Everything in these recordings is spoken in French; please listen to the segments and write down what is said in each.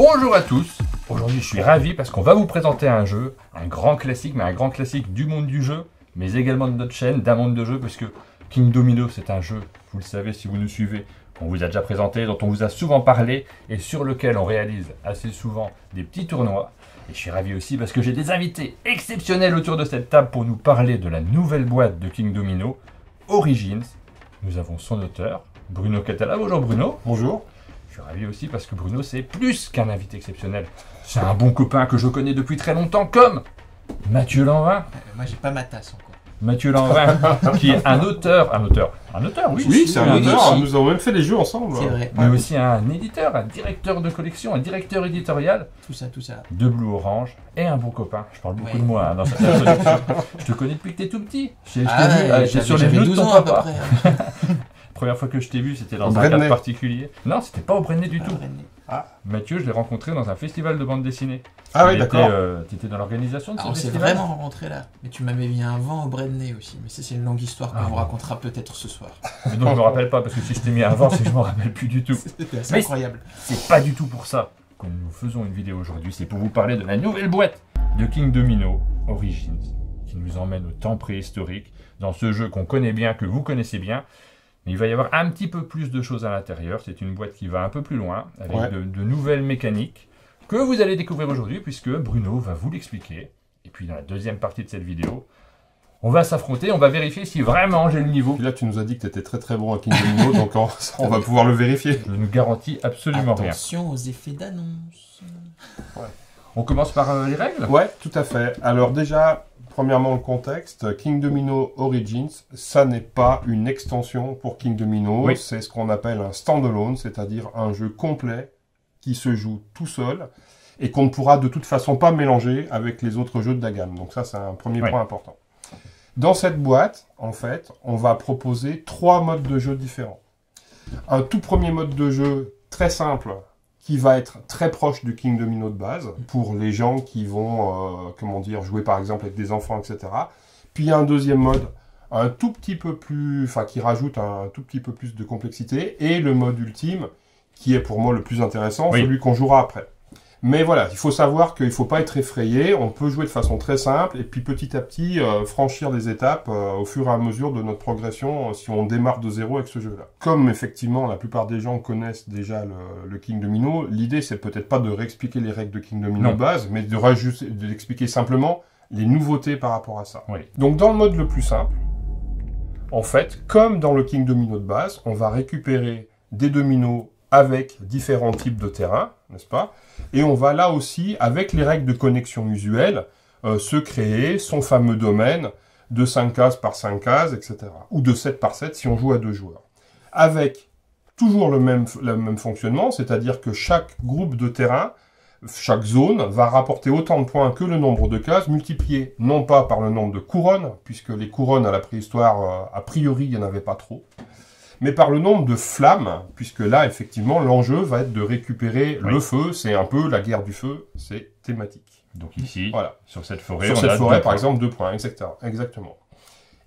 Bonjour à tous. Aujourd'hui je suis ravi parce qu'on va vous présenter un jeu, un grand classique, mais un grand classique du monde du jeu, mais également de notre chaîne, d'un monde de jeu, parce que King Domino c'est un jeu, vous le savez si vous nous suivez, qu'on vous a déjà présenté, dont on vous a souvent parlé, et sur lequel on réalise assez souvent des petits tournois. Et je suis ravi aussi parce que j'ai des invités exceptionnels autour de cette table pour nous parler de la nouvelle boîte de King Domino, Origins. Nous avons son auteur, Bruno Catala. Bonjour Bruno. Bonjour. Je suis ravi aussi parce que Bruno, c'est plus qu'un invité exceptionnel. C'est un bon copain que je connais depuis très longtemps, comme Mathieu Lanvin. Moi, j'ai pas ma tasse encore. Mathieu Lanvin, qui est un auteur, oui. Oui, c'est un auteur. oui. Nous avons même fait des jeux ensemble. C'est vrai. Mais aussi un éditeur, un directeur de collection, un directeur éditorial Tout ça. de Blue Orange et un bon copain. Je parle beaucoup Ouais. de moi dans cette introduction. Je te connais depuis que t'es tout petit. Je t'ai vu, j'étais sur les j'avais genoux de 12 ton ans à peu papa. près. Hein. Première fois que je t'ai vu, c'était dans Au un Brenner. cadre particulier. Non, c'était pas au Brenner du tout. René. Mathieu, je l'ai rencontré dans un festival de bande dessinée. Ah oui, Il était, d'accord. T'étais dans l'organisation de ce Alors, on s'est festival. vraiment rencontrés là. Mais tu m'avais mis un vent au Brenner aussi. Mais ça, c'est une longue histoire qu'on Ah vous bon. racontera peut-être ce soir. Mais donc je me rappelle pas, parce que si je t'ai mis avant, c'est que je m'en rappelle plus du tout. C'était assez Mais- incroyable. C'est pas du tout pour ça que nous faisons une vidéo aujourd'hui, c'est pour vous parler de la nouvelle boîte de King Domino, Origins, qui nous emmène au temps préhistorique, dans ce jeu qu'on connaît bien, que vous connaissez bien, mais il va y avoir un petit peu plus de choses à l'intérieur. C'est une boîte qui va un peu plus loin, avec Ouais. de nouvelles mécaniques, que vous allez découvrir aujourd'hui, puisque Bruno va vous l'expliquer. Et puis dans la deuxième partie de cette vidéo, on va s'affronter, on va vérifier si vraiment j'ai le niveau. Puis là, tu nous as dit que tu étais très très bon à King Domino, donc on va pouvoir le vérifier. Je ne garantis absolument rien. Attention aux effets d'annonce. On commence par les règles. Ouais, tout à fait. Alors déjà, premièrement, le contexte. King Domino Origins, ça n'est pas une extension pour King Domino. Oui. C'est ce qu'on appelle un standalone, c'est-à-dire un jeu complet qui se joue tout seul et qu'on ne pourra de toute façon pas mélanger avec les autres jeux de la gamme. Donc ça, c'est un premier Oui. point important. Dans cette boîte, en fait, on va proposer 3 modes de jeu différents. Un tout premier mode de jeu très simple, qui va être très proche du King Domino de base, pour les gens qui vont, jouer par exemple avec des enfants, etc. Puis un deuxième mode, un tout petit peu plus, enfin qui rajoute un tout petit peu plus de complexité, et le mode ultime, qui est pour moi le plus intéressant, Oui. celui qu'on jouera après. Mais voilà, il faut savoir qu'il ne faut pas être effrayé, on peut jouer de façon très simple, et puis petit à petit franchir des étapes au fur et à mesure de notre progression si on démarre de zéro avec ce jeu-là. Comme effectivement la plupart des gens connaissent déjà le King Domino, l'idée c'est peut-être pas de réexpliquer les règles de King Domino Non. de base, mais d'expliquer simplement les nouveautés par rapport à ça. Oui. Donc dans le mode le plus simple, en fait, comme dans le King Domino de base, on va récupérer des dominos avec différents types de terrains, n'est-ce pas? Et on va là aussi, avec les règles de connexion usuelles, se créer son fameux domaine de 5 cases par 5 cases, etc. Ou de 7 par 7 si on joue à 2 joueurs. Avec toujours le même fonctionnement, c'est-à-dire que chaque groupe de terrain, chaque zone, va rapporter autant de points que le nombre de cases, multiplié non pas par le nombre de couronnes, puisque les couronnes à la préhistoire, a priori, il n'y en avait pas trop, mais par le nombre de flammes, puisque là, effectivement, l'enjeu va être de récupérer Oui. le feu. C'est un peu la guerre du feu, c'est thématique. Donc ici, Voilà. sur cette forêt, Sur on cette a forêt, 2 par points. exemple, 2 points, exactement.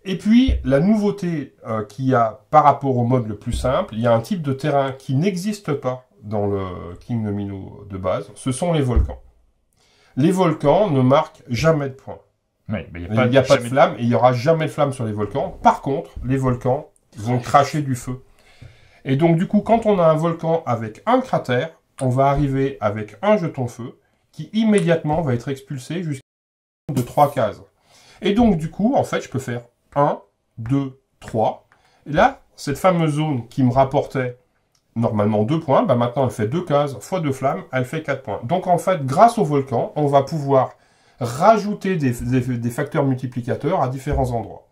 Et puis, la nouveauté qu'il y a par rapport au mode le plus simple, il y a un type de terrain qui n'existe pas dans le King Domino de base, ce sont les volcans. Les volcans ne marquent jamais de points. Oui, mais Il n'y a pas de flamme et il n'y aura jamais de flamme sur les volcans. Par contre, les volcans vont cracher du feu. Et donc, du coup, quand on a un volcan avec un cratère, on va arriver avec un jeton feu qui immédiatement va être expulsé jusqu'à de 3 cases. Et donc, du coup, en fait, je peux faire 1, 2, 3. Et là, cette fameuse zone qui me rapportait normalement 2 points, bah maintenant, elle fait 2 cases fois 2 flammes, elle fait 4 points. Donc, en fait, grâce au volcan, on va pouvoir rajouter des facteurs multiplicateurs à différents endroits.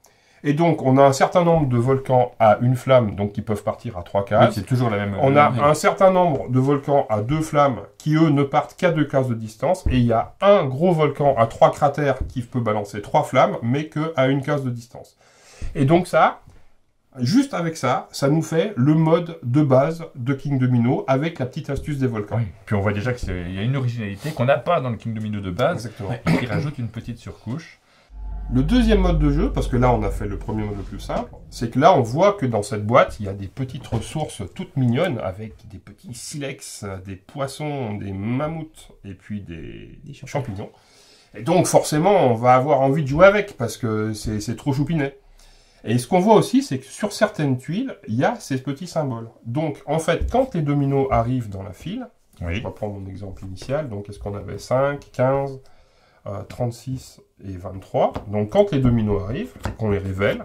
Et donc, on a un certain nombre de volcans à une flamme, donc qui peuvent partir à 3 Oui, cases. c'est toujours la même. On a Oui. un certain nombre de volcans à 2 flammes qui, eux, ne partent qu'à 2 cases de distance. Et il y a un gros volcan à 3 cratères qui peut balancer 3 flammes, mais qu'à 1 case de distance. Et donc ça, juste avec ça, ça nous fait le mode de base de King Domino avec la petite astuce des volcans. Oui. Puis on voit déjà qu'il y a une originalité qu'on n'a pas dans le King Domino de base, Exactement. Ouais. et qui rajoute une petite surcouche. Le deuxième mode de jeu, parce que là on a fait le premier mode le plus simple, c'est que là on voit que dans cette boîte, il y a des petites ressources toutes mignonnes avec des petits silex, des poissons, des mammouths et puis des champignons. Et donc forcément on va avoir envie de jouer avec parce que c'est trop choupinet. Et ce qu'on voit aussi, c'est que sur certaines tuiles, il y a ces petits symboles. Donc en fait, quand les dominos arrivent dans la file, Oui. je vais prendre mon exemple initial, donc est-ce qu'on avait 5, 15, 36 et 23. Donc quand les dominos arrivent, qu'on les révèle,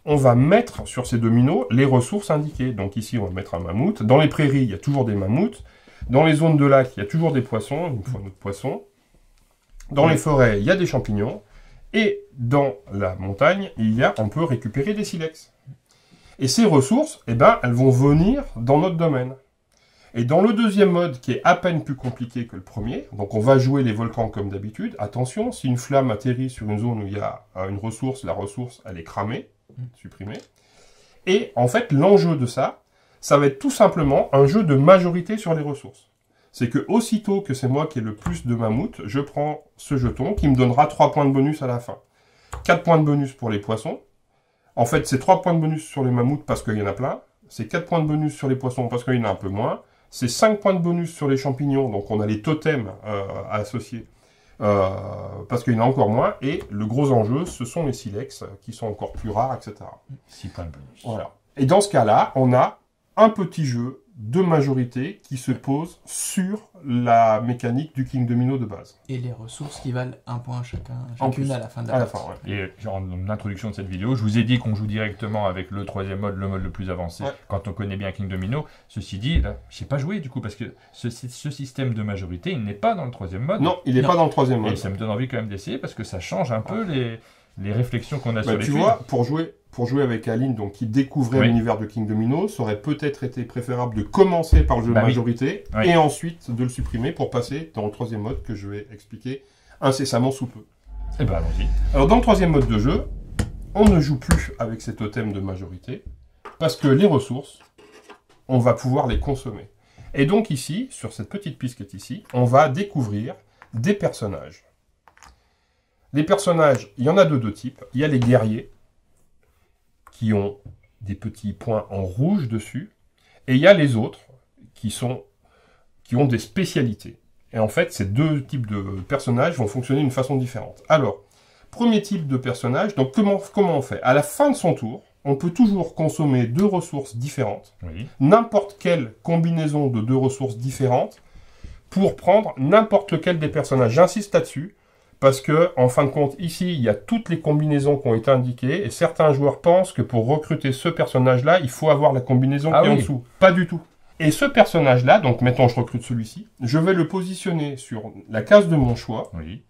on va mettre sur ces dominos les ressources indiquées. Donc ici, on va mettre un mammouth. Dans les prairies, il y a toujours des mammouths. Dans les zones de lac, il y a toujours des poissons, une fois notre poisson. Dans les forêts, il y a des champignons. Et dans la montagne, on peut récupérer des silex. Et ces ressources, eh ben, elles vont venir dans notre domaine. Et dans le deuxième mode, qui est à peine plus compliqué que le premier, donc on va jouer les volcans comme d'habitude. Attention, si une flamme atterrit sur une zone où il y a une ressource, la ressource, elle est cramée, supprimée. Et en fait, l'enjeu de ça va être tout simplement un jeu de majorité sur les ressources. C'est que aussitôt que c'est moi qui ai le plus de mammouth, je prends ce jeton qui me donnera 3 points de bonus à la fin. 4 points de bonus pour les poissons. En fait, c'est 3 points de bonus sur les mammouths parce qu'il y en a plein. C'est 4 points de bonus sur les poissons parce qu'il y en a un peu moins. C'est 5 points de bonus sur les champignons, donc on a les totems à associer, parce qu'il y en a encore moins. Et le gros enjeu, ce sont les silex, qui sont encore plus rares, etc. 6 points de bonus. Voilà. Et dans ce cas-là, on a un petit jeu de majorité qui se pose sur la mécanique du King Domino de base. Et les ressources qui valent un point En plus, chacune à la fin de à la partie. fin, ouais. Et en introduction de cette vidéo, je vous ai dit qu'on joue directement avec le troisième mode, le mode le plus avancé, Ouais. quand on connaît bien King Domino. Ceci dit, là, je n'ai pas joué du coup, parce que ce système de majorité, il n'est pas dans le troisième mode. Non, il n'est Non. pas dans le troisième Et mode. ça me donne envie quand même d'essayer, parce que ça change un peu les réflexions qu'on a sur les Tu tuiles. vois, pour jouer avec Aline, donc qui découvrait Oui. l'univers de King Domino, ça aurait peut-être été préférable de commencer par le jeu Bah de oui. majorité Oui. et ensuite de le supprimer pour passer dans le troisième mode que je vais expliquer incessamment sous peu. Eh ben allons-y. Alors dans le troisième mode de jeu, on ne joue plus avec ces totems de majorité parce que les ressources, on va pouvoir les consommer. Et donc ici, sur cette petite piste qui est ici, on va découvrir des personnages. Les personnages, il y en a de deux types. Il y a les guerriers, qui ont des petits points en rouge dessus, et il y a les autres, qui ont des spécialités. Et en fait, ces deux types de personnages vont fonctionner d'une façon différente. Alors, premier type de personnage, donc comment on fait? À la fin de son tour, on peut toujours consommer deux ressources différentes, Oui. n'importe quelle combinaison de deux ressources différentes, pour prendre n'importe lequel des personnages. J'insiste là-dessus, parce que, en fin de compte, ici, il y a toutes les combinaisons qui ont été indiquées, et certains joueurs pensent que pour recruter ce personnage-là, il faut avoir la combinaison qui est en dessous. Pas du tout. Et ce personnage-là, donc mettons je recrute celui-ci, je vais le positionner sur la case de mon choix, Oui.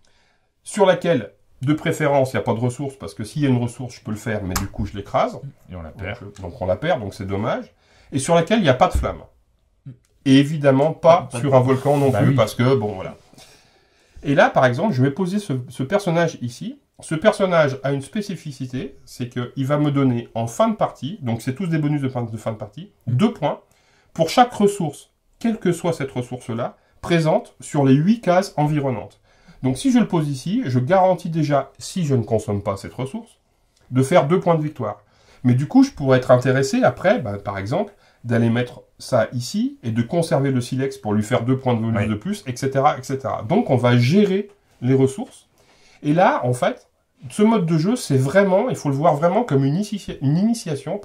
sur laquelle, de préférence, il n'y a pas de ressources, parce que s'il y a une ressource, je peux le faire, mais du coup, je l'écrase. Et on la perd. Donc on la perd, donc c'est dommage. Et sur laquelle il n'y a pas de flamme. Et évidemment pas sur un volcan non Bah plus, oui. parce que, bon, voilà. Et là, par exemple, je vais poser ce personnage ici. Ce personnage a une spécificité, c'est qu'il va me donner en fin de partie, donc c'est tous des bonus de fin de partie, 2 points pour chaque ressource, quelle que soit cette ressource-là, présente sur les 8 cases environnantes. Donc si je le pose ici, je garantis déjà, si je ne consomme pas cette ressource, de faire 2 points de victoire. Mais du coup, je pourrais être intéressé après, par exemple, d'aller mettre ça ici et de conserver le silex pour lui faire 2 points de bonus Oui. de plus, etc., etc. Donc, on va gérer les ressources. Et là, en fait, ce mode de jeu, c'est vraiment, il faut le voir vraiment comme une initiation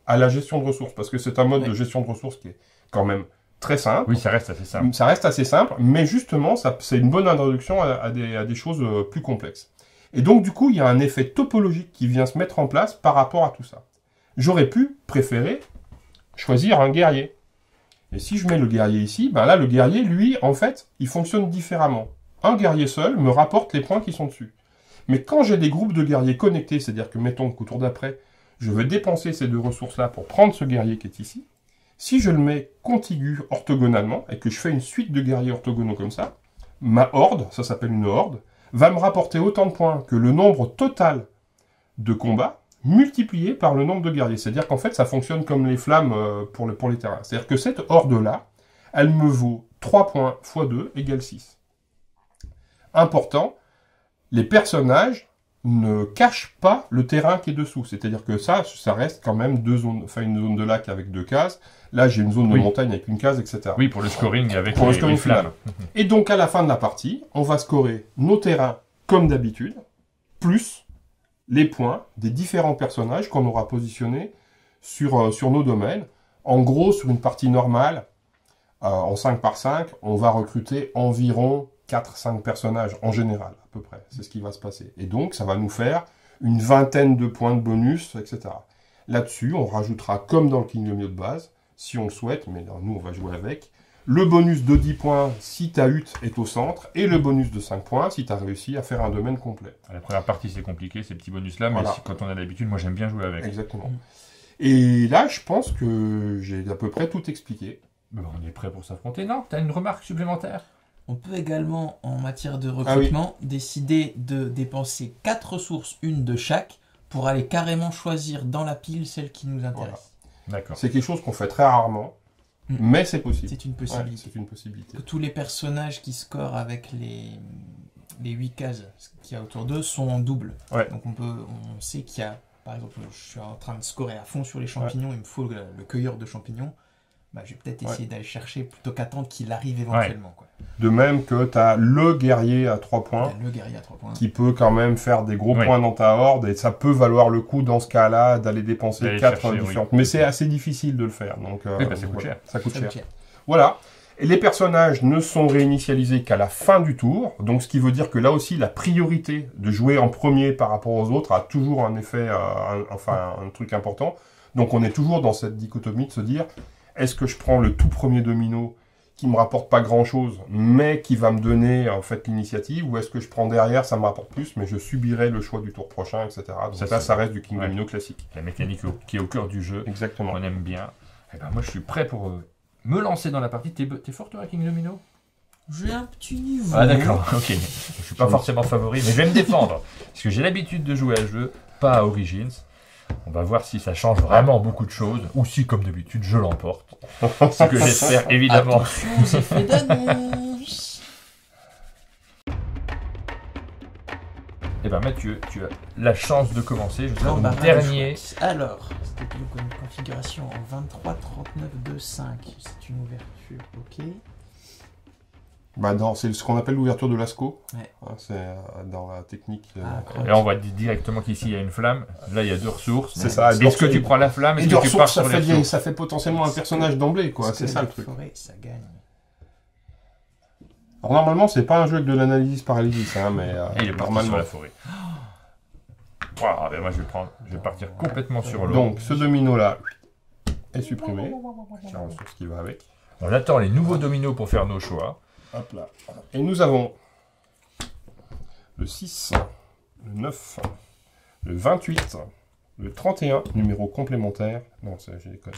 à la gestion de ressources. Parce que c'est un mode Oui. de gestion de ressources qui est quand même très simple. Oui, ça reste assez simple. Ça reste assez simple, mais justement, c'est une bonne introduction à des choses plus complexes. Et donc, du coup, il y a un effet topologique qui vient se mettre en place par rapport à tout ça. J'aurais pu préférer choisir un guerrier. Et si je mets le guerrier ici, ben là, le guerrier, lui, en fait, il fonctionne différemment. Un guerrier seul me rapporte les points qui sont dessus. Mais quand j'ai des groupes de guerriers connectés, c'est-à-dire que, mettons qu'au tour d'après, je vais dépenser ces deux ressources-là pour prendre ce guerrier qui est ici, si je le mets contigu orthogonalement, et que je fais une suite de guerriers orthogonaux comme ça, ma horde, ça s'appelle une horde, va me rapporter autant de points que le nombre total de combats, multiplié par le nombre de guerriers. C'est-à-dire qu'en fait, ça fonctionne comme les flammes pour les terrains. C'est-à-dire que cette horde-là, elle me vaut 3 points x 2 égale 6. Important, les personnages ne cache pas le terrain qui est dessous. C'est-à-dire que ça reste quand même deux zones, enfin une zone de lac avec 2 cases. Là, j'ai une zone de montagne avec 1 case, etc. Oui, pour le scoring avec Pour le scoring les flammes. final. Et donc, à la fin de la partie, on va scorer nos terrains comme d'habitude, plus les points des différents personnages qu'on aura positionnés sur nos domaines. En gros, sur une partie normale, en 5 par 5, on va recruter environ 4-5 personnages en général, à peu près. C'est ce qui va se passer. Et donc, ça va nous faire une vingtaine de points de bonus, etc. Là-dessus, on rajoutera, comme dans le King Domino de base, si on le souhaite, mais nous, on va jouer avec, le bonus de 10 points si ta hutte est au centre, et le bonus de 5 points si tu as réussi à faire un domaine complet. La première partie, c'est compliqué, ces petits bonus-là, mais Voilà. quand on a l'habitude, moi, j'aime bien jouer avec. Exactement. Et là, je pense que j'ai à peu près tout expliqué. Bon, on est prêt pour s'affronter. Non, t'as une remarque supplémentaire? On peut également, en matière de recrutement, décider de dépenser 4 ressources, une de chaque, pour aller carrément choisir dans la pile celle qui nous intéresse. D'accord. C'est quelque chose qu'on fait très rarement, mais c'est possible. C'est une possibilité. Ouais, c'est une possibilité. Que tous les personnages qui scorent avec les 8 cases qu'il y a autour d'eux sont en double. Ouais. Donc on sait qu'il y a, par exemple, je suis en train de scorer à fond sur les champignons, il me faut le cueilleur de champignons. Bah, je vais peut-être essayer d'aller chercher plutôt qu'attendre qu'il arrive éventuellement. Quoi. De même que tu as le guerrier à 3 points, Le guerrier à 3 points. qui peut quand même faire des gros points dans ta horde, et ça peut valoir le coup dans ce cas-là d'aller dépenser 4 différentes. Mais c'est assez difficile de le faire. Donc, oui, ça coûte cher. Ça coûte cher. Voilà. Et les personnages ne sont réinitialisés qu'à la fin du tour, donc ce qui veut dire que là aussi, la priorité de jouer en premier par rapport aux autres a toujours un effet, un truc important. Donc on est toujours dans cette dichotomie de se dire, est-ce que je prends le tout premier domino qui me rapporte pas grand-chose, mais qui va me donner en fait l'initiative, ou est-ce que je prends derrière, ça me rapporte plus, mais je subirai le choix du tour prochain, etc. Donc ça reste du King Domino classique. La mécanique qui est au cœur du jeu. Exactement. On aime bien. Et ben moi, je suis prêt pour me lancer dans la partie. T'es fort, toi, à King Domino? J'ai un petit niveau. Ah d'accord, ok. Je suis pas forcément favori, mais je vais me défendre. Parce que j'ai l'habitude de jouer à ce jeu, pas à Origins. On va voir si ça change vraiment beaucoup de choses, ou si, comme d'habitude, je l'emporte. Ce que j'espère, évidemment. Attention aux effets d'annonce. Eh ben Mathieu, tu as la chance de commencer. Je serai le L'embarras dernier. du choix. Alors, c'était donc une configuration en 23, 39, 2, 5. C'est une ouverture, ok. Bah c'est ce qu'on appelle l'ouverture de Lascaux. Ouais. C'est dans la technique. Et on voit directement qu'ici il y a une flamme. Là il y a 2 ressources. C'est ça. Est-ce que tu prends la flamme? Et Est-ce de que tu pars ressources, sur les ressources? ça fait potentiellement un personnage d'emblée, quoi. C'est ça le truc. Forêt, ça gagne. Alors normalement, c'est pas un jeu avec de l'analyse paralysis, hein, mais Et il est parti normalement. sur la forêt. Wow, ben moi je vais partir complètement sur l'eau. Donc ce domino là est supprimé. C'est la ressource qui va avec. On attend les nouveaux dominos pour faire nos choix. Hop là. Et nous avons le 6, le 9, le 28, le 31, numéro complémentaire. Non, je déconne.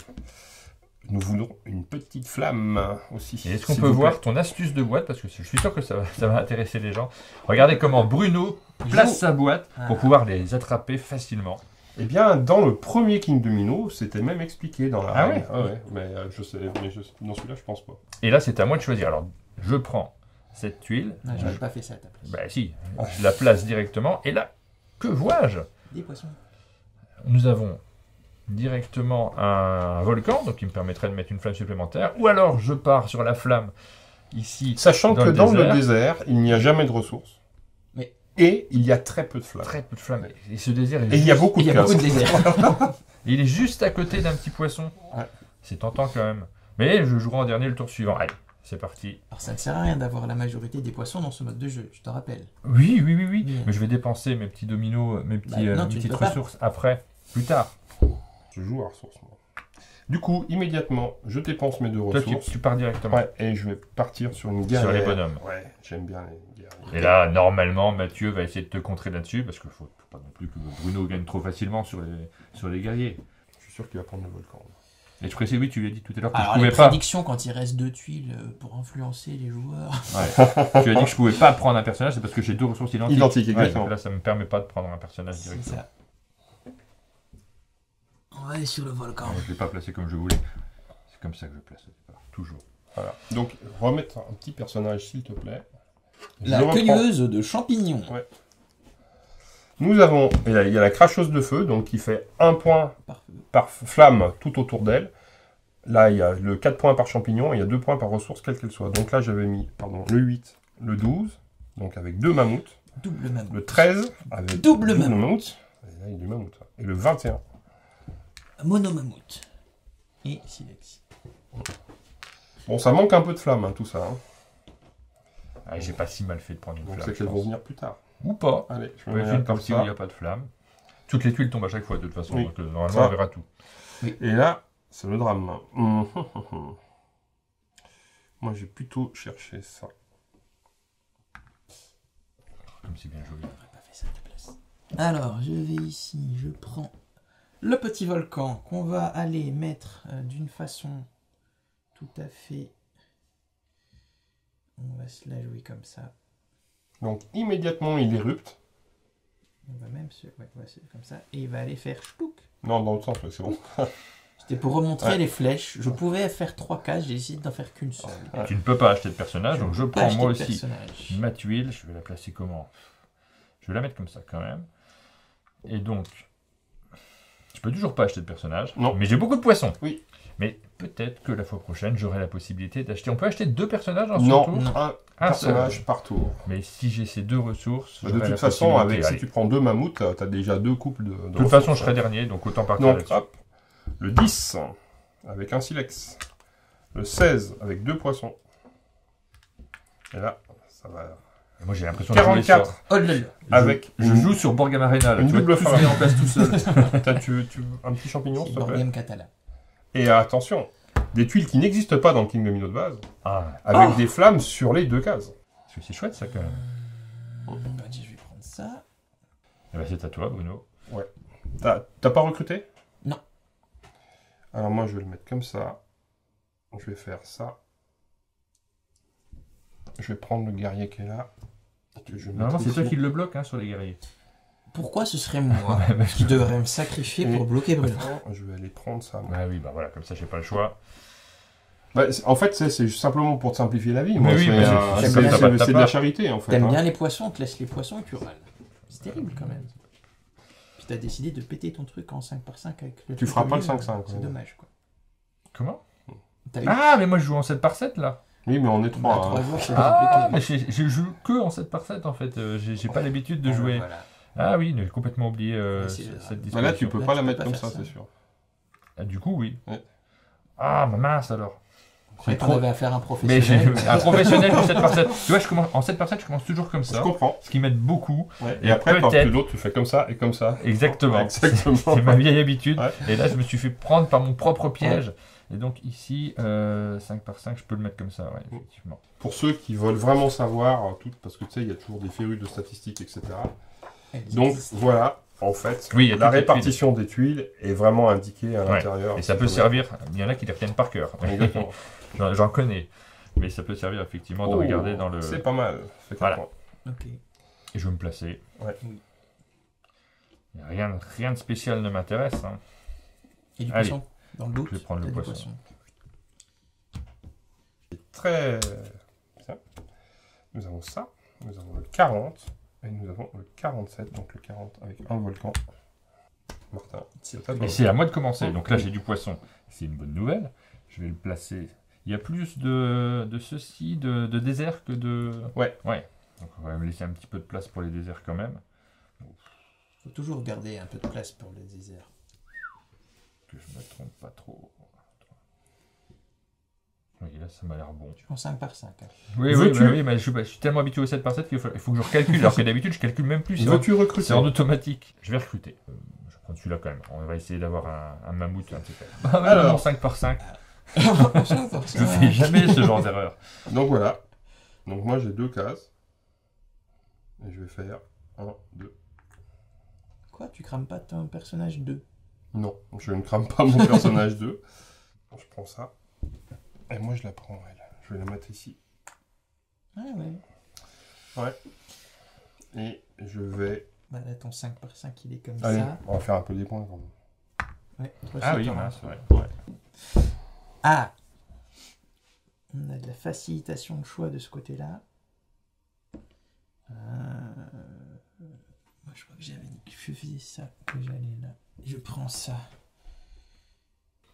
Nous voulons une petite flamme aussi. Et est-ce qu'on peut voir ton astuce de boîte? Parce que je suis sûr que ça va intéresser les gens. Regardez comment Bruno place sa boîte pour pouvoir les attraper facilement. Eh bien, dans le premier King Domino, c'était même expliqué dans la règle. Ah ouais. Ouais, mais je sais, dans celui-là, je pense pas. Et là, c'est à moi de choisir. Alors, je prends cette tuile. Non, j'aurais pas fait ça à ta place. Bah si, je la place directement. Et là, que vois-je? Des poissons. Nous avons directement un volcan, donc qui me permettrait de mettre une flamme supplémentaire. Ou alors, je pars sur la flamme ici. Sachant que dans le désert, il n'y a jamais de ressources. Mais... Et il y a très peu de flammes. Très peu de flammes. Et ce désert, Et il y a beaucoup de cases. désert. Il est juste à côté d'un petit poisson. Ouais. C'est tentant quand même. Mais je jouerai en dernier le tour suivant. Allez, c'est parti. Alors ça ne sert à rien d'avoir la majorité des poissons dans ce mode de jeu, je te rappelle. Oui. Oui. Mais je vais dépenser mes petits dominos, mes petites ressources après, plus tard. Je joue à ressources. Moi. Du coup, immédiatement, je dépense mes 2 Toi, ressources. tu pars directement. Ouais, et je vais partir sur une guerrière. Sur les bonhommes. Ouais, j'aime bien les guerrières. Et là, normalement, Mathieu va essayer de te contrer là-dessus, parce qu'il ne faut pas non plus que Bruno gagne trop facilement sur les guerriers. Je suis sûr qu'il va prendre le volcan. Et je précise, oui, tu lui as dit tout à l'heure que Alors je les pouvais pas. prédictions quand il reste 2 tuiles pour influencer les joueurs. Ouais. Tu as dit que je pouvais pas prendre un personnage, c'est parce que j'ai 2 ressources identiques. Identiques, exactement. Ouais, là, ça me permet pas de prendre un personnage C'est directement. ça. On va aller sur le volcan. Je ne l'ai pas placé comme je voulais. C'est comme ça que je place au départ, toujours. Voilà. Donc, remettre un petit personnage, s'il te plaît. La cueilleuse de champignons. Ouais. Nous avons, il y a la cracheuse de feu, donc qui fait 1 point par flamme tout autour d'elle. Là, il y a le 4 points par champignon et il y a 2 points par ressource, quelle qu'elle soit. Donc là, j'avais mis le 8, le 12, donc avec 2 mammouths. Double mammouth. Le 13, avec Double mammouth. Et là, il y a du mammouth. Et le 21. Mono mammouth. Et silex. Bon, ça manque un peu de flamme, hein, tout ça. Hein. Ah, j'ai pas si mal fait de prendre une Donc flamme. c'est qu'elles vont venir plus tard. Ou pas. Allez, je On vais va mettre une comme partie où il ça. n'y a pas de flamme. Toutes les tuiles tombent à chaque fois, de toute façon. Oui. Donc, normalement, Ça. on verra tout. Et là, c'est le drame. Moi, j'ai plutôt cherché ça. Comme c'est bien joli. J'aurais pas fait ça à ta place. Alors, je vais ici, je prends le petit volcan qu'on va aller mettre d'une façon tout à fait... On va se la jouer comme ça. Donc, immédiatement, il érupte. On va même se... Ouais, ouais, c'est comme ça. Et il va aller faire ch'touk. Non, dans le sens, ouais, c'est bon. C'était pour remontrer Ouais. les flèches. Je pouvais faire 3 cases, j'ai décidé d'en faire qu'une seule. Ouais. Tu ne peux pas acheter de personnage, donc je prends Acheter moi le aussi personnage. ma tuile. Je vais la placer comment? Je vais la mettre comme ça quand même. Et donc, je peux toujours pas acheter de personnage. Non. Mais j'ai beaucoup de poissons. Oui. Mais peut-être que la fois prochaine, j'aurai la possibilité d'acheter. On peut acheter 2 personnages en Non, tour. Non. un Un personnage seul. par tour. Mais si j'ai ces 2 ressources, De j'aurai toute la façon, possibilité. avec, si Allez. tu prends 2 mammouths, tu as déjà 2 couples de De toute façon, je serai dernier, donc autant partir Donc, là-dessus. hop, le 10, avec un silex. Le 16, avec 2 poissons. Et là, ça va... Et moi, j'ai l'impression de jouer 44, sur... Oh là là. avec Je joue sur Borgam Arena, là. une Tu vois, double tout flamme. se met en place tout seul. tu veux un petit champignon, s'il C'est te plaît? Borgame Catala. Et attention, des tuiles qui n'existent pas dans le King Domino de base, Ah, avec Oh des flammes sur les 2 cases. parce que c'est chouette, ça, quand même. Bah, je vais prendre ça. Eh ben, c'est à toi, Bruno. T'as pas recruté? Non. Alors moi, je vais le mettre comme ça. Je vais faire ça. Je vais prendre le guerrier qui est là. Je vais Normalement, mettre c'est toi ici. qui le bloque, hein, sur les guerriers. Pourquoi ce serait moi qui devrais me sacrifier pour bloquer Bruno? Je vais aller prendre ça. moi. Ah oui, bah voilà, comme ça, j'ai pas le choix. Bah, en fait, c'est simplement pour te simplifier la vie. Mais moi. oui, C'est mais c'est c'est comme ça, t'as c'est de pas. la charité, en fait. T'aimes hein. bien les poissons, on te laisse les poissons et tu râles. C'est terrible quand même. Puis t'as décidé de péter ton truc en 5x5 avec le Tu truc feras au pas le milieu, 5-5, C'est ouais. dommage quoi. Comment? T'as eu Ah, mais moi, je joue en 7x7, là. Oui, mais on est bah, 3. 3 jours, c'est Ah, compliqué. mais je joue que en 7x7, en fait. J'ai pas l'habitude de Bon, jouer. voilà. Ah oui, j'ai complètement oublié c'est grave. cette Bah là, tu disposition. peux Là, pas tu la peux mettre pas comme faire ça, ça. c'est sûr. Ah, du coup, oui. Ouais. Ah, ma mince, alors. Après, trop- on avait affaire à un Mais j'ai professionnel. un professionnel pour 7x7. Tu vois, en 7x7, je commence toujours comme Je ça. comprends. Ce qui m'aide beaucoup. Ouais. Et Et après, quand peut-être- tu l'autre, tu fais comme ça et comme ça. Exactement. Ouais, exactement. C'est ma vieille habitude. Ouais. Et là, je me suis fait prendre par mon propre piège. Et donc ici, 5x5, je peux le mettre comme ça, ouais, effectivement. Pour ceux qui veulent vraiment savoir tout, parce que tu sais, il y a toujours des férus de statistiques, etc. Donc voilà, en fait, Oui, il y a la toutes les répartition des tuiles est vraiment indiquée à Ouais. l'intérieur. Et ça peut servir, il y en a qui les retiennent par cœur. Exactement. J'en connais. Mais ça peut servir effectivement de Oh, regarder dans le... C'est pas mal. C'est Voilà. quatre points. Ok. Et je vais me placer. Ouais. Oui. Rien de spécial ne m'intéresse. Hein. Et du Allez. poisson dans le doute. Je vais prendre le t'as du poisson. Très bien. Nous avons ça. Nous avons le 40. Et nous avons le 47. Donc le 40 avec un volcan. Martin, c'est à toi. Et c'est à moi de commencer. Donc là, j'ai du poisson. C'est une bonne nouvelle. Je vais le placer. Il y a plus de ceci, de désert que de... Ouais. Ouais. Donc on va me laisser un petit peu de place pour les déserts quand même. Faut toujours garder un peu de place pour le désert. Que je me trompe pas trop. Oui, là, ça m'a l'air bon. Tu prends 5x5. Hein. Oui, Veux-tu- mais je suis tellement habitué au 7x7 qu'il faut que je recalcule. Alors que d'habitude, je calcule même plus. Veux-tu recruter? C'est en automatique. Je vais recruter. Je prends celui-là quand même. On va essayer d'avoir un mammouth un petit peu. Ah, mais Alors. non, 5x5. Je fais jamais ce genre d'erreur. Donc voilà. Donc moi j'ai 2 cases. Et je vais faire 1, 2. Quoi, tu crames pas ton personnage 2? Non, je ne crame pas mon personnage 2. Je prends ça. Et moi je la prends, elle. Je vais la mettre ici. Ah ouais. Et je vais... Bah là, ton 5x5, il est comme Allez, ça. on va faire un peu des points quand même. Ouais, toi Ah aussi, oui, t'en as. c'est vrai. Ah, on a de la facilitation de choix de ce côté-là. Je crois que j'avais dit que je faisais ça, que j'allais là. Je prends ça.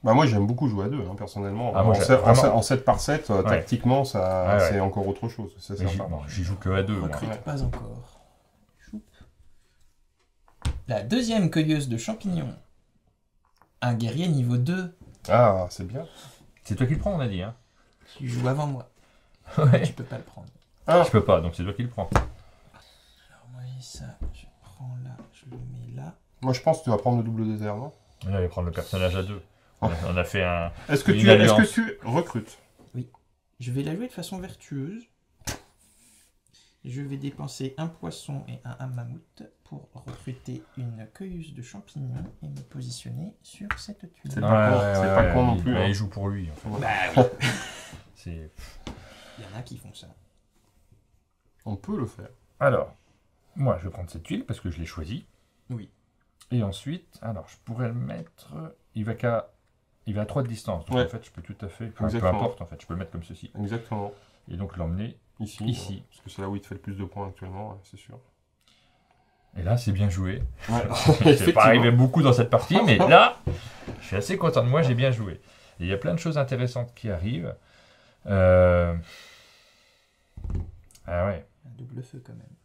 Bah moi j'aime beaucoup jouer à deux, hein, personnellement. Ah, moi, En 7 par 7, Ouais. tactiquement, ça Ouais. c'est encore autre chose. C'est Mais sympa. j'y joue que à 2. Recrute Ouais. pas encore. Choup. La deuxième cueilleuse de champignons. Un guerrier niveau 2 Ah, c'est bien. C'est toi qui le prends, on a dit. Hein. qui joue avant moi. Ouais. Tu peux pas le prendre. Ah, Je peux pas, donc c'est toi qui le prends. Alors moi j'ai ça, je prends là, je le mets là. moi je pense que tu vas prendre le double désert, non? On allait prendre le personnage à 2. On a fait un. Est-ce que, Une est-ce alliance. que tu recrutes? Je vais la jouer de façon vertueuse. Je vais dépenser un poisson et un mammouth pour recruter une cueilleuse de champignons et me positionner sur cette tuile. C'est pas con, c'est pas con non plus, hein. Il joue pour lui. En fait. Bah oui, C'est. il y en a qui font ça. On peut le faire. Alors, moi je vais prendre cette tuile parce que je l'ai choisie. Oui. Et ensuite, alors je pourrais le mettre. Il va à 3 de distance. Donc Ouais. en fait, je peux tout à fait. Peu Exactement. importe, en fait, je peux le mettre comme ceci. Exactement. Et donc l'emmener. Ici. Ici. Parce que c'est là où il te fait le plus de points actuellement, ouais, c'est sûr. Et là, c'est bien joué. Ouais. C'est pas arrivé beaucoup dans cette partie, mais là, je suis assez content de moi, j'ai bien joué. Et il y a plein de choses intéressantes qui arrivent. Ah ouais. Un double feu quand même.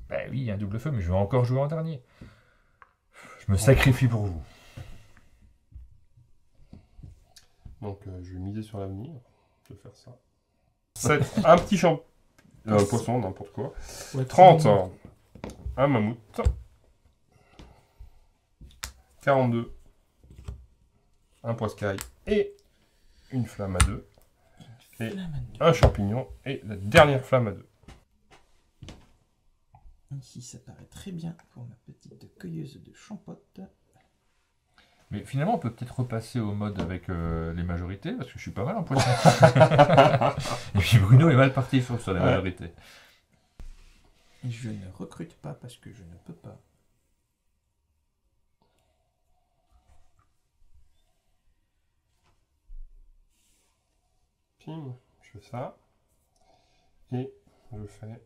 Ben oui, il y a un double feu, mais je vais encore jouer en dernier. Je me sacrifie pour vous. Donc je vais miser sur l'avenir. Je vais faire ça. Un petit poisson, n'importe quoi. Ouais, 30. Un mammouth. 42. Un poiscaille. Et une flamme à 2. Et un champignon. Et la dernière flamme à 2. Ici, ça paraît très bien pour ma petite cueilleuse de champotte. Mais finalement, on peut peut-être repasser au mode avec les majorités, parce que je suis pas mal en poisson. Et puis Bruno est mal parti sur les Ouais. majorités. Je ne recrute pas parce que je ne peux pas. Pim, je fais ça. Et je fais...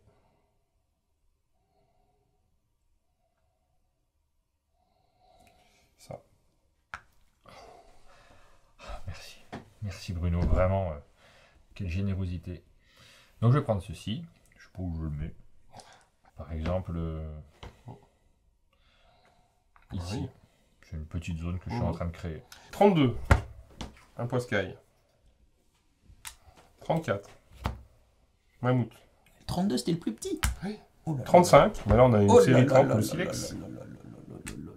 ça. Merci. Merci Bruno, vraiment, quelle générosité. Donc je vais prendre ceci, je sais pas où je le mets. Par exemple, ici. Oui. C'est une petite zone que je suis en train de créer. 32. Un poiscaille. 34. Mammouth. 32, c'était le plus petit. Oui. Oh là là. 35. Mais là, on a une Oh là série là 30, là le là silex. là là là là là là là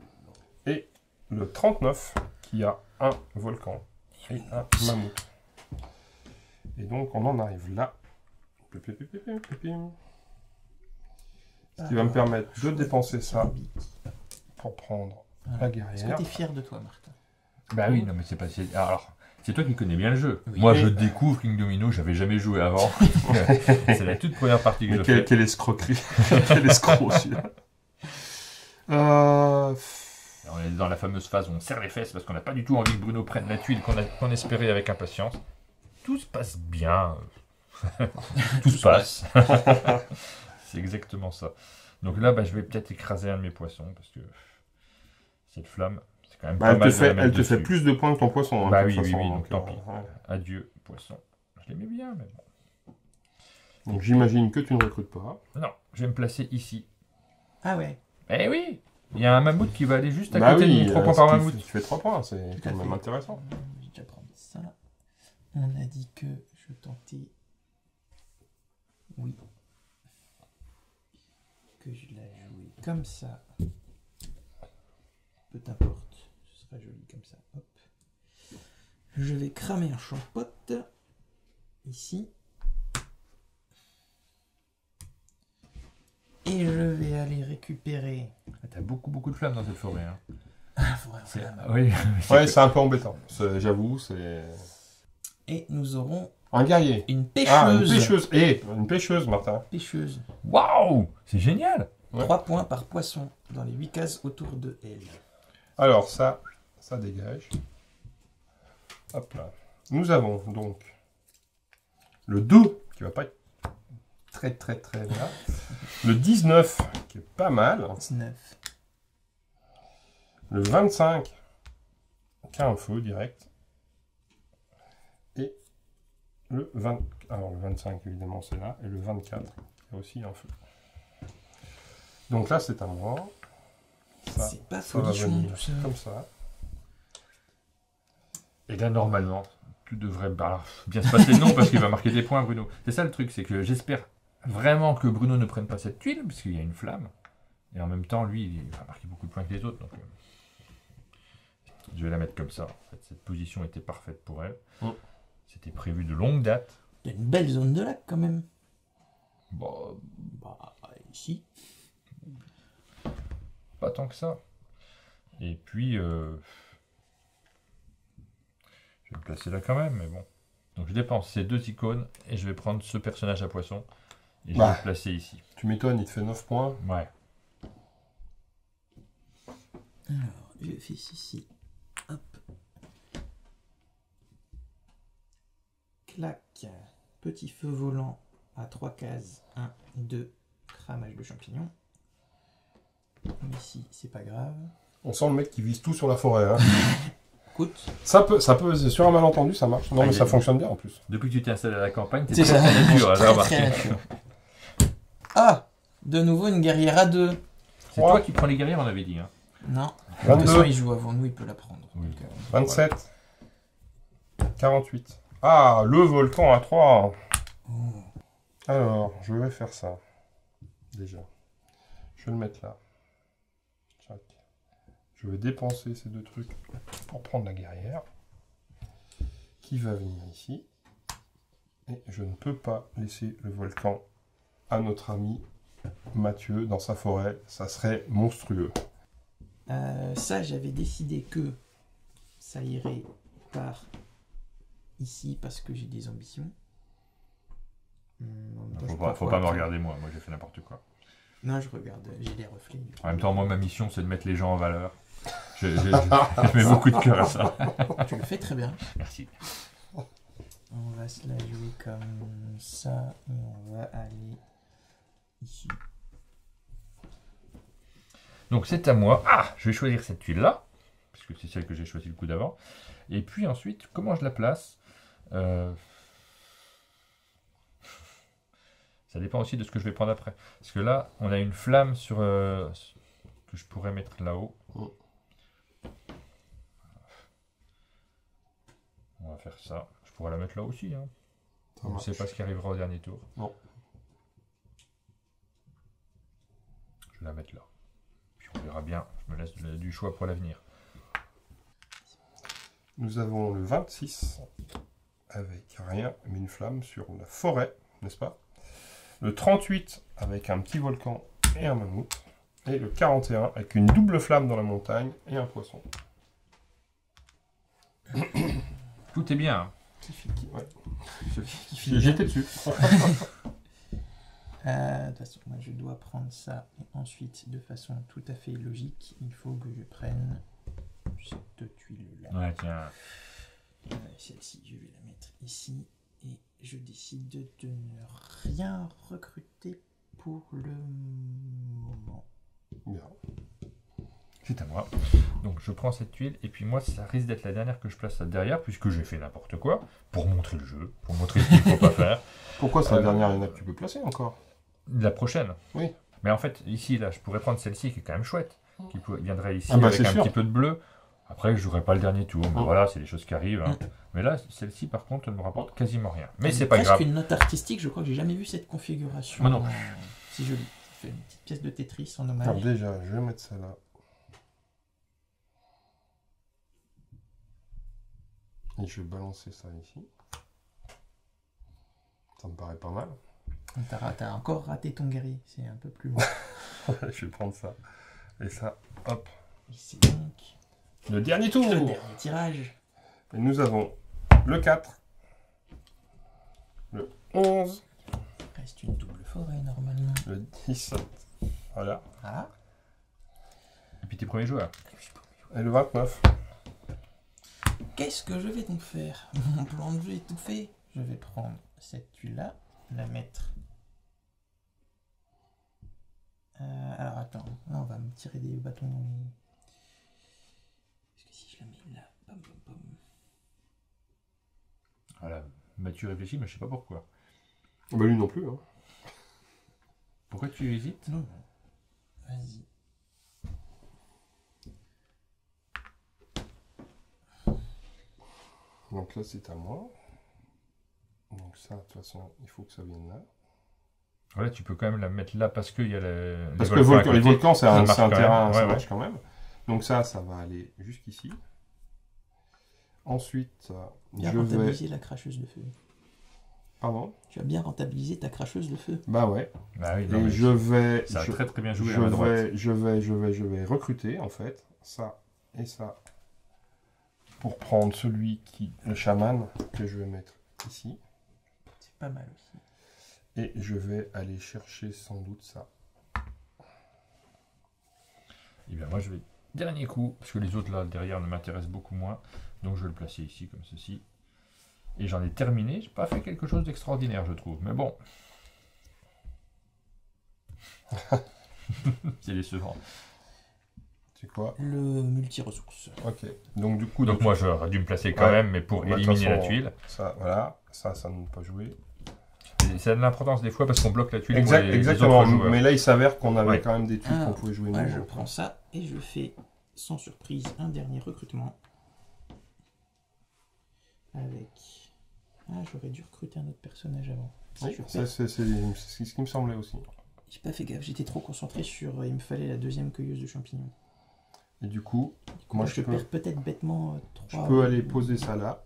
là. Et le 39, qui a un volcan et un mammouth. Et donc, on en arrive là. Ce qui va me permettre de dépenser ça pour prendre la Est-ce que guerrière. t'es fier de toi, Martin? Bah oui, non mais c'est pas... Alors, c'est toi qui connais bien le jeu. Oui. Moi, Et- je découvre King Domino, j'avais jamais joué avant. C'est la toute première partie que Mais je fais. quelle escroquerie. Quel escroc, celui-là. On est dans la fameuse phase où on serre les fesses parce qu'on n'a pas du tout envie que Bruno prenne la tuile qu'on espérait avec impatience. Tout se passe bien. Tout se passe. C'est exactement ça. Donc là, bah, je vais peut-être écraser un de mes poissons parce que cette flamme, c'est quand même pas Elle mal te de la fait, mettre elle te fait dessus. plus de points que ton poisson. Hein, Bah de oui, toute oui, façon, oui, donc tant pis. ouais. Adieu, poisson. Je l'aimais bien, mais bon. Donc j'imagine que tu ne recrutes pas. Non, je vais me placer ici. Ah ouais. Eh oui, il y a un mammouth qui va aller juste à Bah côté oui, de mon 3 points ce par qui mammouth. fait- tu fais 3 points, c'est Tout quand à même fait. intéressant. Je vais déjà prendre ça. On a dit que je tentais. Oui. Que je la jouais comme ça. Peu importe. Ce sera joli comme ça. Hop. Je vais cramer un champote. Ici. Et je vais aller récupérer. T'as beaucoup de flammes dans cette forêt. Hein. Ah, faudrait en faire un. Oui, Ouais, c'est un peu embêtant. J'avoue, c'est... Et nous aurons Un guerrier. une Ah, une pêcheuse. pêcheuse. Et une pêcheuse, Martin. Pêcheuse. Waouh, c'est génial. Ouais. 3 points par poisson dans les 8 cases autour de elle. Alors, ça dégage. Hop là. Nous avons donc le 2, qui va pas être très bien. Le 19, qui est pas mal. 19. Le 25, qui a un feu direct. Et le 20... Alors le 25, évidemment, c'est là. Et le 24, qui a aussi un feu. Donc là, c'est à moi. Ça, C'est pas ça va folichon venir tout ça. comme ça. Et là, normalement, tout devrait bien se passer. Non, parce qu'il va marquer des points, Bruno. C'est ça le truc, c'est que j'espère vraiment que Bruno ne prenne pas cette tuile, parce qu'il y a une flamme. Et en même temps, lui, il va marquer beaucoup de points que les autres. Donc, je vais la mettre comme ça. En fait, cette position était parfaite pour elle. C'était prévu de longue date. Il y a une belle zone de lac quand même. Bon, Bah, ici. pas tant que ça. Et puis, je vais me placer là quand même, mais bon. Donc je dépense ces 2 icônes et je vais prendre ce personnage à poisson et je vais le placer ici. Tu m'étonnes, il te fait 9 points. Ouais. Alors, je fais ici. Hop. Clac. Petit feu volant à 3 cases. 1, 2. Cramage de champignons. Ici, c'est pas grave. On sent le mec qui vise tout sur la forêt. Hein. Écoute. Ça peut, c'est sur un malentendu, ça marche. Non, mais ça fonctionne bien en plus. Depuis que tu t'es installé à la campagne, t'es C'est très ça. nature, j'ai Très, remarqué. très nature. Ah, de nouveau une guerrière à 2. C'est toi qui prends les guerriers, on avait dit. Hein. Non. De 22. toute façon, il joue avant nous, il peut la prendre. Oui. Donc, 27. 48. Ah, le volcan à 3. Alors, je vais faire ça. Déjà. Je vais le mettre là. Tchac. Je vais dépenser ces 2 trucs pour prendre la guerrière. Qui va venir ici. Et je ne peux pas laisser le volcan à notre ami Mathieu dans sa forêt. Ça serait monstrueux. ça, j'avais décidé que ça irait par ici parce que j'ai des ambitions. Faut pas me regarder moi j'ai fait n'importe quoi. Non, je regarde, j'ai les reflets. En même temps, moi ma mission c'est de mettre les gens en valeur. Je mets beaucoup de cœur à ça. Tu le fais très bien. Merci. On va se la jouer comme ça et on va aller ici. Donc c'est à moi. Ah, je vais choisir cette tuile là, parce que c'est celle que j'ai choisie le coup d'avant. Et puis ensuite, comment je la place? Ça dépend aussi de ce que je vais prendre après. Parce que là, on a une flamme sur que je pourrais mettre là-haut. On va faire ça. Je pourrais la mettre là aussi. Hein. On ne sait pas ce qui arrivera au dernier tour. Non. Je vais la mettre là. Puis on verra bien. Je me laisse du choix pour l'avenir. Nous avons le 26 avec rien mais une flamme sur la forêt, n'est-ce pas? Le 38 avec un petit volcan et un mammouth. Et le 41 avec une double flamme dans la montagne et un poisson. Tout est bien. Hein. Ouais. Qui J'étais dessus. De toute façon, moi je dois prendre ça et ensuite, de façon tout à fait logique, il faut que je prenne cette tuile-là. Ouais, tiens. Celle-ci, je vais la mettre ici et je décide de ne rien recruter pour le moment. Bien. C'est à moi. Donc je prends cette tuile et puis moi ça risque d'être la dernière que je place là derrière puisque j'ai fait n'importe quoi pour montrer le jeu, pour montrer ce qu'il ne faut pas faire. Pourquoi c'est la dernière, il y en a que tu peux placer encore? La prochaine. Oui. Mais en fait ici là je pourrais prendre celle-ci qui est quand même chouette, qui viendrait ici Ah bah, avec c'est un sûr. petit peu de bleu. Après je jouerai pas le dernier tour, mais voilà c'est des choses qui arrivent. Hein. Mais là celle-ci par contre elle ne me rapporte quasiment rien. Mais c'est pas presque grave. une note artistique, je crois que j'ai jamais vu cette configuration. Moi non. C'est joli. Ça fait une petite pièce de Tetris en Alors hommage. déjà, je vais mettre ça là. Et je vais balancer ça ici. Ça me paraît pas mal. T'as encore raté ton guerrier, c'est un peu plus loin. Je vais prendre ça. Et ça, hop. Et c'est donc Le dernier tour. le dernier tirage. Et nous avons le 4, le 11, Reste une double forêt normalement. le 17. Voilà. Ah. Et puis tes premiers joueurs. Et le 29. Qu'est-ce que je vais donc faire? Mon plan de jeu est tout fait. Je vais prendre cette tuile-là, la mettre. Alors attends, là, on va me tirer des bâtons dans les... Je la mets là. Pam, pam, pam. Voilà, Mathieu réfléchit, mais je sais pas pourquoi. Bah lui non plus. Hein. Pourquoi tu hésites? Non, non. Vas-y. Donc là, c'est à moi. Donc ça, de toute façon, il faut que ça vienne là. Voilà, tu peux quand même la mettre là parce qu'il y a les Parce que volcans à les côté. volcans, c'est Ça un, marche c'est un quand terrain, même. ça Ouais, marche ouais. quand même. Donc ça va aller jusqu'ici. Ensuite, Bien je vais... rentabiliser la cracheuse de feu. Pardon? Tu as bien rentabilisé ta cracheuse de feu. Bah ouais. Bah oui, non, Et mais je vais... ça a je- très très bien joué je à ma droite. vais recruter, en fait, ça et ça, pour prendre celui qui... le chaman, que je vais mettre ici. C'est pas mal aussi. Et je vais aller chercher sans doute ça. Et bien moi je vais dernier coup, parce que les autres là derrière ne m'intéressent beaucoup moins. Donc je vais le placer ici comme ceci. Et j'en ai terminé, j'ai pas fait quelque chose d'extraordinaire je trouve. Mais bon. C'est décevant. C'est quoi? Le multi-ressources. Ok. Donc du coup... Donc moi j'aurais dû me placer quand Ouais. même, mais pour Bah, de toute éliminer la façon, tuile. Ça, voilà. Ça ne peut pas jouer. Et ça a de l'importance des fois parce qu'on bloque la tuile pour les Exactement. autres joueurs. Mais là, il s'avère qu'on avait Ouais. quand même des tuiles Ah, qu'on pouvait jouer Moi, nous. je donc. prends ça et je fais, sans surprise, un dernier recrutement. Avec... Ah, j'aurais dû recruter un autre personnage avant. Oui, Je ça, perds. c'est ce qui me semblait aussi. J'ai pas fait gaffe, j'étais trop concentré sur... il me fallait la deuxième cueilleuse de champignons. Et du coup, Du coup, moi, là, je perds peut-être bêtement je 3... peux aller poser ça là.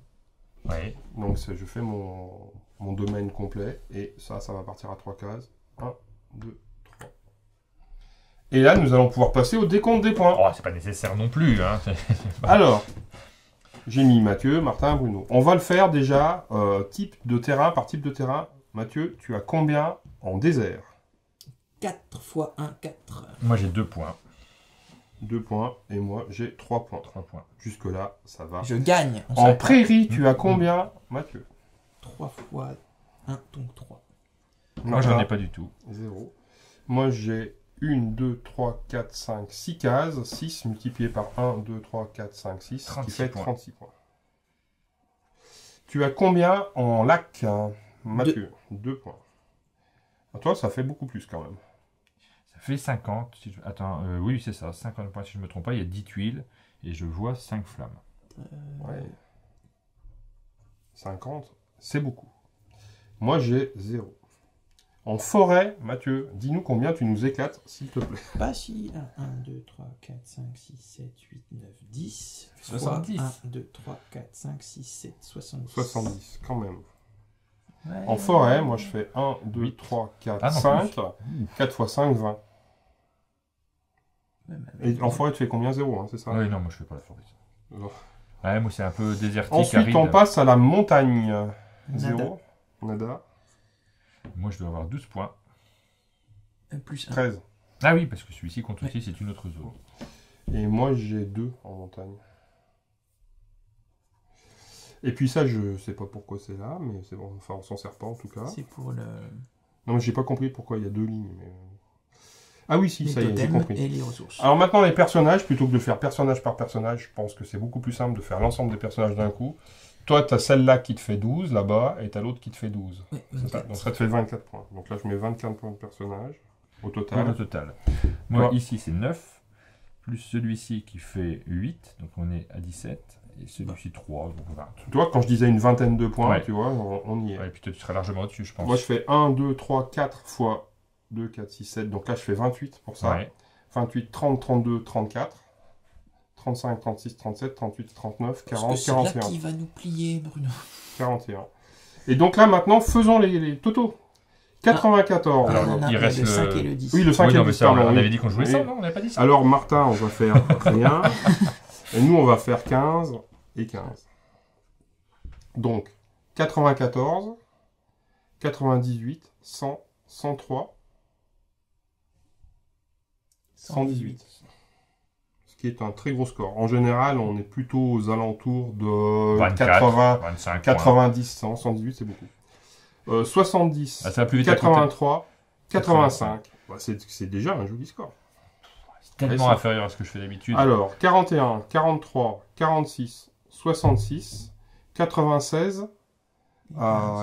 Ouais. Donc, je fais mon domaine complet. Et ça va partir à 3 cases. 1, 2, 3. Et là, nous allons pouvoir passer au décompte des points. Oh, c'est pas nécessaire non plus. Hein. Alors, j'ai mis Mathieu, Martin, Bruno. On va le faire déjà type de terrain par type de terrain. Mathieu, tu as combien en désert? 4 x 1, 4. Moi j'ai 2 points. 2 points. Et moi, j'ai 3 points. 3 points. Jusque-là, ça va. Je gagne. On En s'arrête là. prairie, tu as combien, Mathieu? 3 x 1, donc 3. Moi j'en ai pas du tout. 0. Moi, j'ai 1, 2, 3, 4, 5, 6 cases. 6 multiplié par 1, 2, 3, 4, 5, 6. 36 qui fait points. 36 points. Tu as combien en lac, hein, Mathieu? 2 points. À toi, ça fait beaucoup plus quand même. Ça fait 50. Si je... Attends, oui c'est ça, 50 points si je ne me trompe pas. Il y a 10 tuiles et je vois 5 flammes. Ouais. 50, c'est beaucoup. Moi, j'ai 0. En forêt, Mathieu, dis-nous combien tu nous éclates, s'il te plaît. Pas si 1, 2, 3, 4, 5, 6, 7, 8, 9, 10. 70. 1, 2, 3, 4, 5, 6, 7, 70. 70, quand même. Ouais. En forêt, moi, je fais 1, 2, 3, 4, Ah non, 5. plus. 4 x 5, 20. Ouais, mais Et en forêt, tu fais combien? 0, hein, c'est ça? Oui, non, moi je fais pas la forêt. Non. Ouais, moi c'est un peu désertique. Ensuite, aride. on passe à la montagne. Nada. 0. Nada. Moi je dois avoir 12 points. Plus 1. 13. Ah oui, parce que celui-ci compte aussi, c'est une autre zone. Et moi, j'ai 2 en montagne. Et puis ça, je sais pas pourquoi c'est là, mais c'est bon. Enfin, on s'en sert pas en tout cas. C'est pour le... Non, mais j'ai pas compris pourquoi il y a 2 lignes. Mais... Ah oui, si, les ça y est, j'ai totems compris. et les ressources. Alors maintenant, les personnages, plutôt que de faire personnage par personnage, je pense que c'est beaucoup plus simple de faire l'ensemble des personnages d'un coup. Toi, tu as celle-là qui te fait 12 là-bas, et tu as l'autre qui te fait 12. Ouais, C'est ça. 24. Donc ça te fait 24 points. Donc là, je mets 24 points de personnage au total. Au total. Moi Toi. ici c'est 9. Plus celui-ci qui fait 8. Donc on est à 17. Et celui-ci 3, donc 20. Tu vois, quand je disais une vingtaine de points, Ouais. tu vois, on y est. Ouais, et puis toi tu seras largement au-dessus, je pense. Moi, je fais 1, 2, 3, 4 fois 2, 4, 6, 7. Donc là, je fais 28 pour ça. Ouais. 28, 30, 32, 34. 35, 36, 37, 38, 39, Parce 40, que c'est là 41. qui va nous plier, Bruno. 41. Et donc là, maintenant, faisons les totaux. 94. Alors, on en a il reste le 5 le- et le 10. Oui, le 5 Oui, et non, le mais 10, ça, on pardon, oui. avait dit qu'on jouait ça, Oui. non? On n'avait pas dit ça? Alors, Martin, on va faire rien. Et nous, on va faire 15 et 15. Donc, 94, 98, 100, 103, 118. Ce qui est un très gros score. En général, on est plutôt aux alentours de 24, 80, 25 points. 90, 100, 118, c'est beaucoup. 70, Ah, ça va plus vite à côté. 83, 85. Bah, c'est déjà un joli score. C'est tellement ça. inférieur à ce que je fais d'habitude. Alors, 41, 43, 46, 66, 96,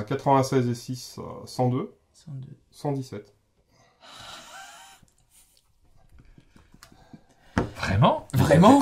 96 et 6, 102, 102. 117. Vraiment? Vraiment?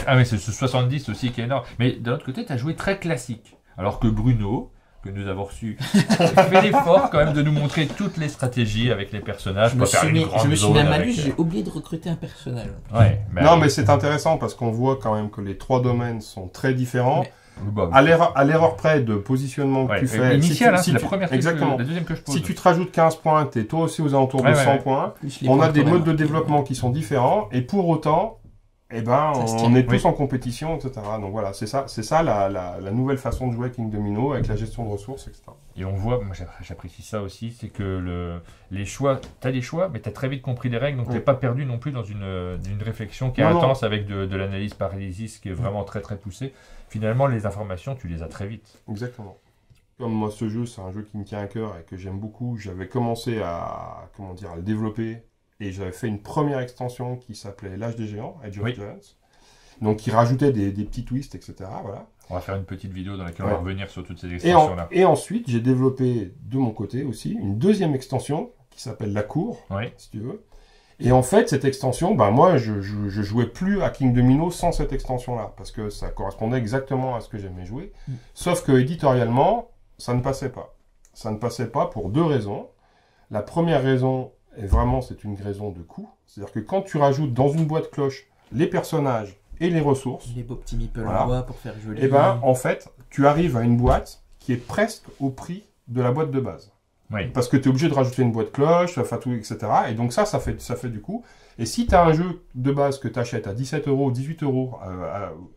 Ah oui, c'est ce 70 aussi qui est énorme. Mais d'un autre côté, tu as joué très classique. Alors que Bruno, que nous avons reçu, fait l'effort quand même de nous montrer toutes les stratégies avec les personnages. Je me suis mis un zone malus, avec, j'ai oublié de recruter un personnage. Ouais, Non, mais c'est intéressant parce qu'on voit quand même que les 3 domaines sont très différents. Mais- Bon, À l'erreur près de positionnement que ouais, tu fais. initial, si c'est la tu- première exactement. la deuxième que je pose. Si tu te rajoutes 15 points, tu es toi aussi aux alentours de Ouais, 100 ouais. points. Plus les On points a des quand même. modes de développement qui sont différents et pour autant, eh ben, Ça se on tient. est tous Oui. en compétition, etc. Donc voilà, c'est ça la nouvelle façon de jouer King Domino avec la gestion de ressources, etc. Et on voit, moi j'apprécie ça aussi, c'est que les choix, tu as des choix, mais tu as très vite compris les règles, donc tu n'es Oui. pas perdu non plus dans une réflexion qui est Non, non. intense avec de l'analyse paralysis qui est vraiment très très poussée. Finalement, les informations, tu les as très vite. Exactement. Comme moi, ce jeu, c'est un jeu qui me tient à cœur et que j'aime beaucoup, j'avais commencé à le développer et j'avais fait une première extension qui s'appelait L'Âge des Géants, Age of Oui. Giants. Donc, qui rajoutait des petits twists, etc. Voilà. On va faire une petite vidéo dans laquelle on Ouais. va revenir sur toutes ces Et, extensions-là. et ensuite, j'ai développé de mon côté aussi une deuxième extension qui s'appelle La Cour, Oui. si tu veux. Et en fait, cette extension, ben moi, je jouais plus à King Domino sans cette extension-là, parce que ça correspondait exactement à ce que j'aimais jouer. Sauf que éditorialement, ça ne passait pas. Ça ne passait pas pour 2 raisons. La première raison, et vraiment c'est une raison de coût, c'est-à-dire que quand tu rajoutes dans une boîte cloche les personnages et les ressources, Les beaux petits meeples Voilà. en bois pour faire joli. et ben en fait, tu arrives à une boîte qui est presque au prix de la boîte de base. Oui. Parce que tu es obligé de rajouter une boîte cloche, enfin tout, etc. Et donc ça fait du coup. Et si tu as un jeu de base que tu achètes à 17 euros, 18 euros,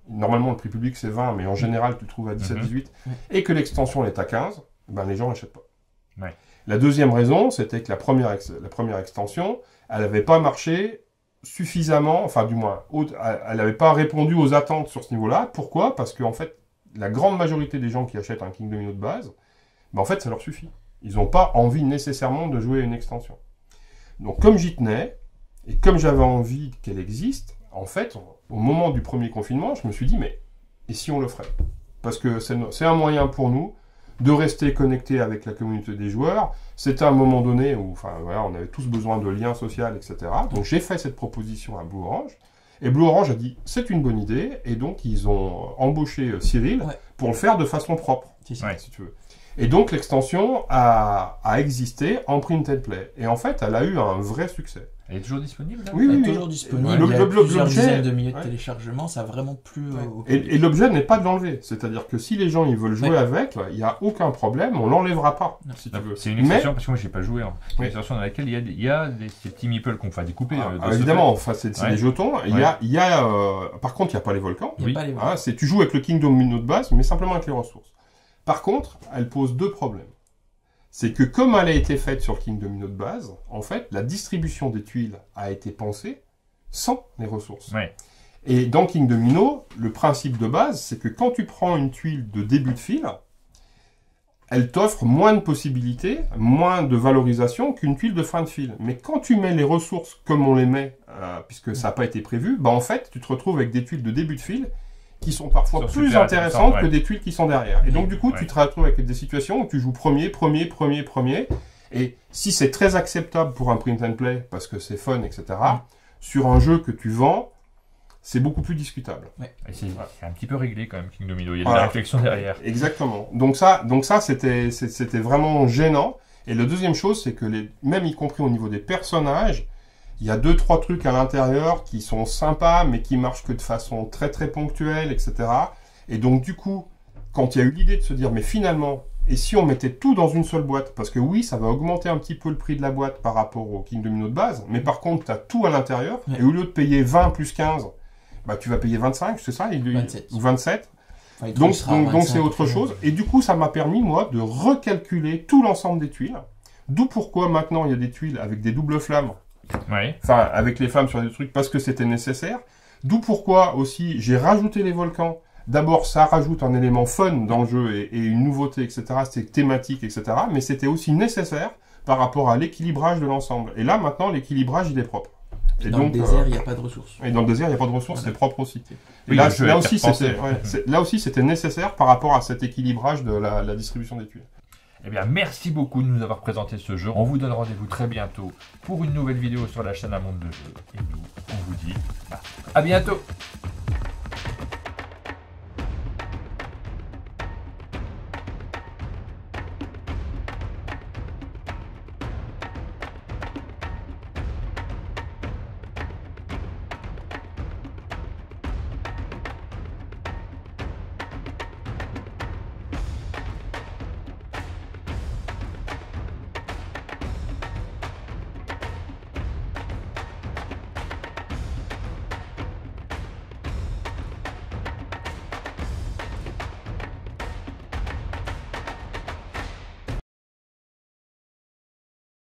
normalement le prix public c'est 20, mais en général tu le trouves à 17, 18, et que l'extension elle est à 15, ben les gens n'achètent pas. Ouais. La deuxième raison, c'était que la première extension, elle n'avait pas marché suffisamment, enfin du moins, elle n'avait pas répondu aux attentes sur ce niveau-là. Pourquoi? Parce qu'en fait, la grande majorité des gens qui achètent un King Domino de base, ben en fait ça leur suffit. Ils n'ont pas envie nécessairement de jouer à une extension. Donc comme j'y tenais, et comme j'avais envie qu'elle existe, en fait, au moment du premier confinement, je me suis dit, mais et si on le ferait? Parce que c'est un moyen pour nous de rester connectés avec la communauté des joueurs. C'était un moment donné où enfin, voilà, on avait tous besoin de liens sociaux, etc. Donc j'ai fait cette proposition à Blue Orange. Et Blue Orange a dit, c'est une bonne idée. Et donc ils ont embauché Cyril pour le faire de façon propre, C'est ça. Ouais. si tu veux. Et donc l'extension a existé en print and play. Et en fait, elle a eu un vrai succès. Elle est toujours disponible là? Oui, Elle oui, est oui. toujours disponible. Ouais. Il y a plusieurs l'objet- dizaines de milliers de ouais. téléchargements. Ça a vraiment plu au Et public. l'objet n'est pas de l'enlever. C'est-à-dire que si les gens ils veulent jouer Ouais. avec, il n'y a aucun problème, on l'enlèvera pas, Non. si tu veux. C'est une Mais- extension parce que moi j'ai pas joué. Hein. C'est une Oui. extension dans laquelle il y a ces petits meeples qu'on fait découper. Évidemment, enfin, c'est Ouais. des jetons. Par contre, il n'y a pas les volcans. Il y a oui. pas les voix. Hein, tu joues avec le King Domino de base, mais simplement avec les ressources. Par contre, elle pose 2 problèmes. C'est que comme elle a été faite sur le King Domino de base, en fait, la distribution des tuiles a été pensée sans les ressources. Ouais. Et dans King Domino, le principe de base, c'est que quand tu prends une tuile de début de fil, elle t'offre moins de possibilités, moins de valorisation qu'une tuile de fin de fil. Mais quand tu mets les ressources comme on les met, puisque ça n'a pas été prévu, bah en fait, tu te retrouves avec des tuiles de début de fil qui sont parfois Sont plus super intéressantes intéressantes, que ouais. des tuiles qui sont derrière. Et donc du coup, Ouais. tu te retrouves avec des situations où tu joues premier. Et si c'est très acceptable pour un print and play, parce que c'est fun, etc., sur un jeu que tu vends, c'est beaucoup plus discutable. Et c'est un petit peu réglé quand même, King Domino. Il y a de Voilà. la réflexion derrière. Exactement. Donc ça c'était vraiment gênant. Et la deuxième chose, c'est que même y compris au niveau des personnages, il y a 2-3 trucs à l'intérieur qui sont sympas, mais qui marchent que de façon très très ponctuelle, etc. Et donc du coup, quand il y a eu l'idée de se dire, mais finalement, et si on mettait tout dans une seule boîte? Parce que oui, ça va augmenter un petit peu le prix de la boîte par rapport au King Domino de base, mais par contre, tu as tout à l'intérieur, Ouais. et au lieu de payer 20 plus 15, bah, tu vas payer 25, c'est ça? 27. Ou 27. Enfin, il Donc sera à c'est 25, autre chose. Et du coup, ça m'a permis, moi, de recalculer tout l'ensemble des tuiles. D'où pourquoi maintenant il y a des tuiles avec des doubles flammes. Ouais. Enfin, avec les flammes sur des trucs parce que c'était nécessaire. D'où pourquoi aussi j'ai rajouté les volcans. D'abord, ça rajoute un élément fun dans le jeu et une nouveauté, etc. C'était thématique, etc. Mais c'était aussi nécessaire par rapport à l'équilibrage de l'ensemble. Et là, maintenant, l'équilibrage, il est propre. Et Dans donc, le désert, il n'y a pas de ressources. et dans le désert, il n'y a pas de ressources, Voilà. c'est propre aussi. Et Oui, là, le jeu là a aussi, été repensé. là aussi, c'était nécessaire par rapport à cet équilibrage de la distribution des tuiles. Eh bien, merci beaucoup de nous avoir présenté ce jeu. On vous donne rendez-vous très bientôt pour une nouvelle vidéo sur la chaîne Un Monde de Jeux. Et nous, on vous dit à bientôt.